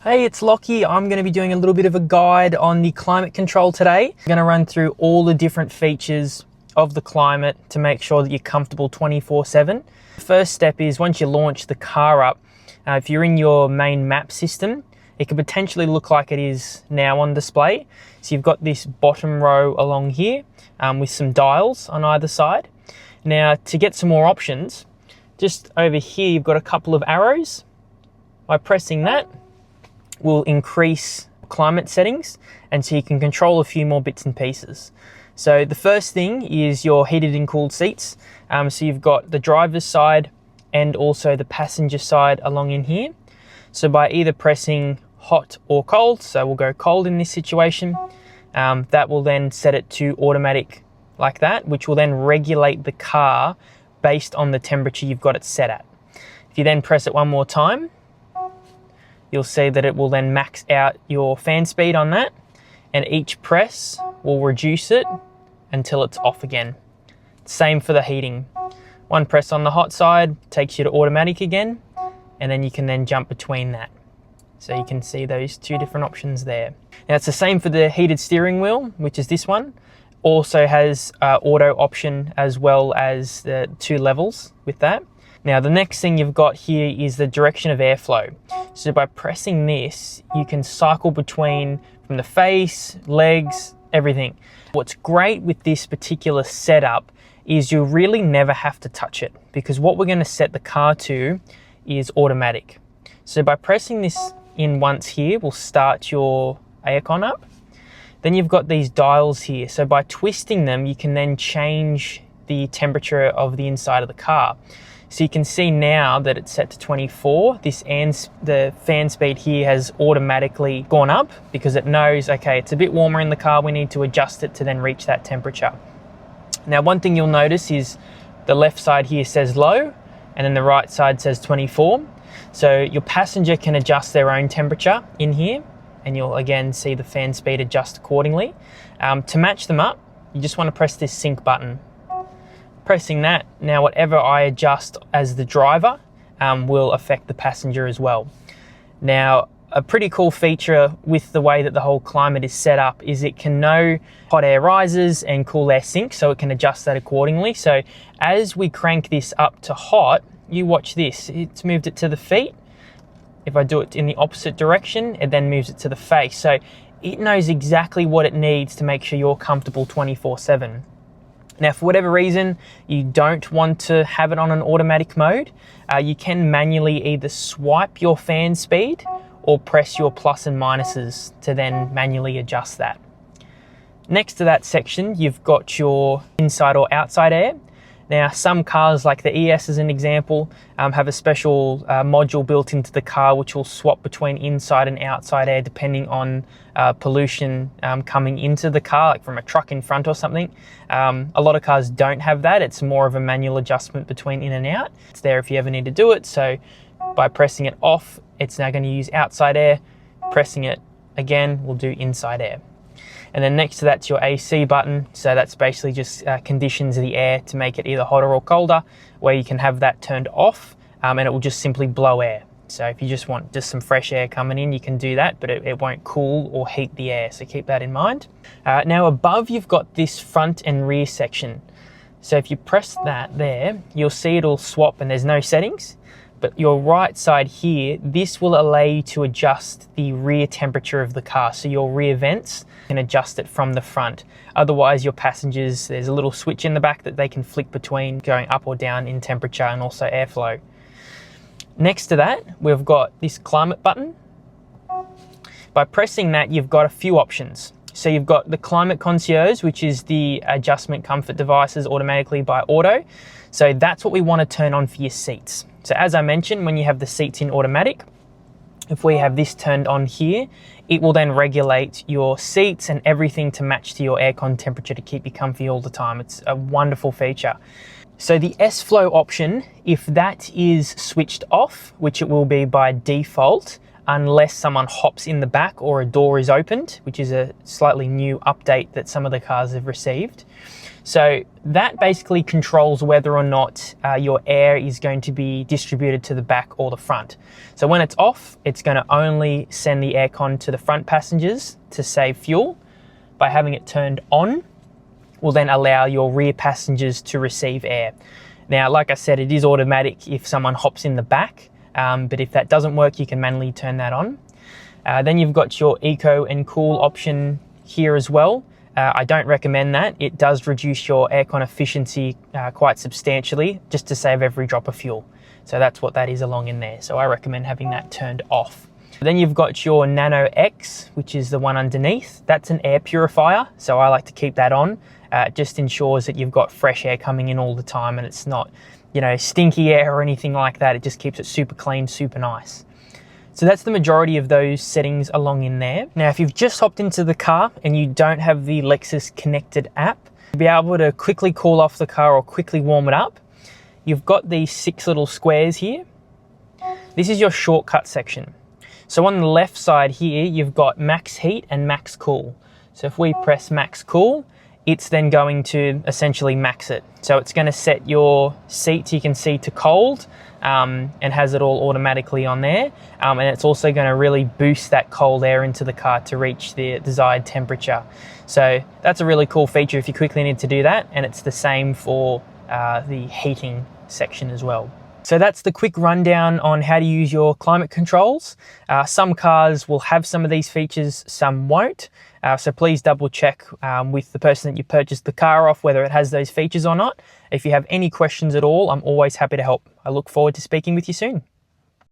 Hey, it's Lockie. I'm going to be doing a little bit of a guide on the climate control today. I'm going to run through all the different features of the climate to make sure that you're comfortable 24/7. The first step is once you launch the car up, if you're in your main map system, it could potentially look like it is now on display. So you've got this bottom row along here with some dials on either side. Now to get some more options, just over here you've got a couple of arrows. By pressing that, will increase climate settings, and so you can control a few more bits and pieces. So the first thing is your heated and cooled seats. So you've got the driver's side and also the passenger side along in here. So by either pressing hot or cold, so we'll go cold in this situation, that will then set it to automatic like that, which will then regulate the car based on the temperature you've got it set at. If you then press it one more time, you'll see that it will then max out your fan speed on that, and each press will reduce it until it's off again. Same for the heating. One press on the hot side takes you to automatic again, and then you can then jump between that. So you can see those two different options there. Now it's the same for the heated steering wheel, which is this one. Also has auto option as well as the 2 levels with that. Now the next thing you've got here is the direction of airflow. So by pressing this, you can cycle between from the face, legs, everything. What's great with this particular setup is you really never have to touch it, because what we're going to set the car to is automatic. So by pressing this in once here, we'll start your aircon up. Then you've got these dials here. So by twisting them, you can then change the temperature of the inside of the car. So you can see now that it's set to 24, the fan speed here has automatically gone up because it knows, okay, it's a bit warmer in the car, we need to adjust it to then reach that temperature. Now one thing you'll notice is the left side here says low, and then the right side says 24. So your passenger can adjust their own temperature in here, and you'll again see the fan speed adjust accordingly. To match them up, you just want to press this sync button. Pressing that, now whatever I adjust as the driver will affect the passenger as well. Now, a pretty cool feature with the way that the whole climate is set up is it can know hot air rises and cool air sinks, so it can adjust that accordingly. So as we crank this up to hot, you watch this, it's moved it to the feet. If I do it in the opposite direction, it then moves it to the face. So it knows exactly what it needs to make sure you're comfortable 24/7. Now, for whatever reason, you don't want to have it on an automatic mode, you can manually either swipe your fan speed or press your plus and minuses to then manually adjust that. Next to that section, you've got your inside or outside air. Now, some cars like the ES as an example have a special module built into the car which will swap between inside and outside air depending on pollution coming into the car, like from a truck in front or something. A lot of cars don't have that. It's more of a manual adjustment between in and out. It's there if you ever need to do it. So by pressing it off, it's now going to use outside air. Pressing it again will do inside air. And then next to that's your AC button. So that's basically just conditions the air to make it either hotter or colder, where you can have that turned off and it will just simply blow air. So if you just want just some fresh air coming in, you can do that, but it won't cool or heat the air. So keep that in mind. Now above, you've got this front and rear section. So if you press that there, you'll see it'll swap and there's no settings. But your right side here, this will allow you to adjust the rear temperature of the car. So your rear vents can adjust it from the front. Otherwise, your passengers, there's a little switch in the back that they can flick between going up or down in temperature and also airflow. Next to that, we've got this climate button. By pressing that, you've got a few options. So you've got the climate concierge, which is the adjustment comfort devices automatically by auto. So that's what we want to turn on for your seats. So as I mentioned, when you have the seats in automatic, if we have this turned on here, it will then regulate your seats and everything to match to your aircon temperature to keep you comfy all the time. It's a wonderful feature. So the S-Flow option, if that is switched off, which it will be by default, unless someone hops in the back or a door is opened, which is a slightly new update that some of the cars have received. So that basically controls whether or not your air is going to be distributed to the back or the front. So when it's off, it's going to only send the aircon to the front passengers to save fuel. By having it turned on, will then allow your rear passengers to receive air. Now, like I said, it is automatic if someone hops in the back, but if that doesn't work, you can manually turn that on. Then you've got your eco and cool option here as well. I don't recommend that. It does reduce your aircon efficiency quite substantially, just to save every drop of fuel. So that's what that is along in there. So I recommend having that turned off. Then you've got your Nano X, which is the one underneath. That's an air purifier, so I like to keep that on. It just ensures that you've got fresh air coming in all the time and it's not, you know, stinky air or anything like that. It just keeps it super clean, super nice. So that's the majority of those settings along in there. Now, if you've just hopped into the car and you don't have the Lexus Connected app, to be able to quickly cool off the car or quickly warm it up, you've got these 6 little squares here. This is your shortcut section. So on the left side here, you've got max heat and max cool. So if we press max cool, it's then going to essentially max it. So it's going to set your seats, you can see, to cold, and has it all automatically on there. And it's also going to really boost that cold air into the car to reach the desired temperature. So that's a really cool feature if you quickly need to do that. And it's the same for the heating section as well. So that's the quick rundown on how to use your climate controls. Some cars will have some of these features, some won't. So please double check with the person that you purchased the car off whether it has those features or not. If you have any questions at all, I'm always happy to help. I look forward to speaking with you soon.